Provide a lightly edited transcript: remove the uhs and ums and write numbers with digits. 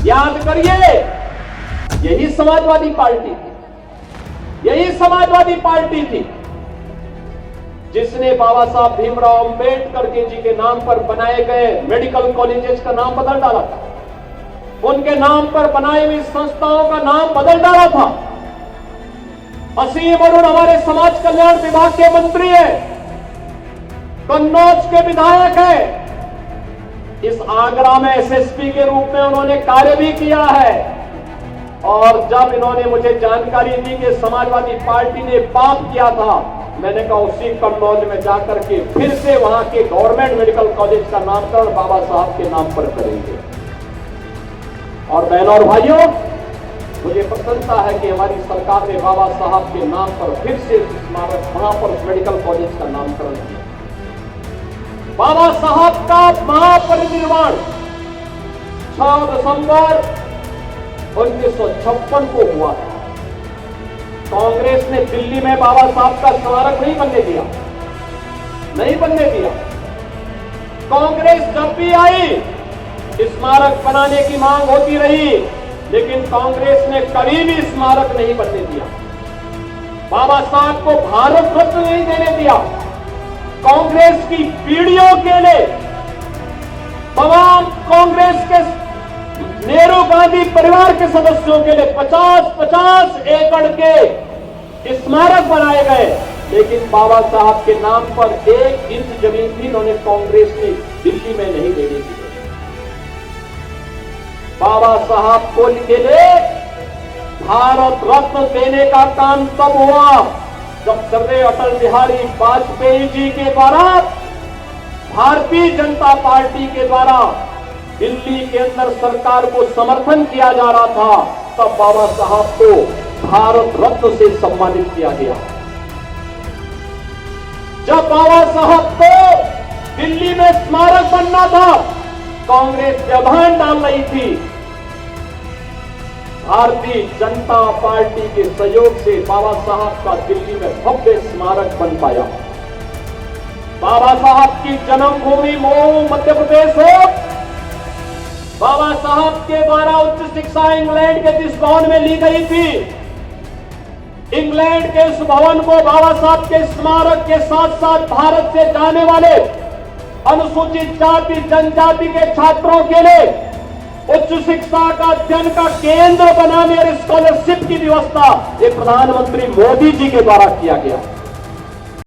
याद करिए, यही समाजवादी पार्टी थी, यही समाजवादी पार्टी थी जिसने बाबा साहब भीमराव अंबेडकर जी के नाम पर बनाए गए मेडिकल कॉलेजेस का नाम बदल डाला था, उनके नाम पर बनाई हुई संस्थाओं का नाम बदल डाला था। असीम अरुण हमारे समाज कल्याण विभाग के मंत्री है, कन्नौज के विधायक है, इस आगरा में एसएसपी के रूप में उन्होंने कार्य भी किया है। और जब इन्होंने मुझे जानकारी दी कि समाजवादी पार्टी ने पाप किया था, मैंने कहा उसी कन्नौज में जाकर के फिर से वहां के गवर्नमेंट मेडिकल कॉलेज का नामकरण बाबा साहब के नाम पर करेंगे। और बहनों और भाइयों, मुझे प्रसन्नता है कि हमारी सरकार ने बाबा साहब के नाम पर फिर से स्मारक वहां पर मेडिकल कॉलेज का नामकरण किया। बाबा साहब का महापरिनिर्वाण 6 दिसंबर 1956 को हुआ था। कांग्रेस ने दिल्ली में बाबा साहब का स्मारक नहीं बनने दिया, नहीं बनने दिया। कांग्रेस जब भी आई स्मारक बनाने की मांग होती रही, लेकिन कांग्रेस ने कभी भी स्मारक नहीं बनने दिया। बाबा साहब को भारत रत्न नहीं देने दिया। कांग्रेस की पीढ़ियों के लिए तमाम कांग्रेस के नेहरू गांधी परिवार के सदस्यों के लिए 50-50 एकड़ के स्मारक बनाए गए, लेकिन बाबा साहब के नाम पर 1 इंच जमीन भी उन्होंने कांग्रेस ने दिल्ली में नहीं देने दी। बाबा साहब को के लिए भारत रत्न देने का काम तब हुआ जब सर्दार अटल बिहारी वाजपेयी जी के द्वारा, भारतीय जनता पार्टी के द्वारा दिल्ली के अंदर सरकार को समर्थन किया जा रहा था। तब बाबा साहब को भारत रत्न से सम्मानित किया गया। जब बाबा साहब को दिल्ली में स्मारक बनना था, कांग्रेस व्यवधान डाल रही थी। भारतीय जनता पार्टी के सहयोग से बाबा साहब का दिल्ली में भव्य स्मारक बन पाया। बाबा साहब की जन्मभूमि मऊ मध्य प्रदेश हो, बाबा साहब के द्वारा उच्च शिक्षा इंग्लैंड के जिस भवन में ली गई थी, इंग्लैंड के उस भवन को बाबा साहब के स्मारक के साथ साथ भारत से जाने वाले अनुसूचित जाति जनजाति के छात्रों के लिए उच्च शिक्षा का अध्ययन का केंद्र बनाने और स्कॉलरशिप की व्यवस्था ये प्रधानमंत्री मोदी जी के द्वारा किया गया।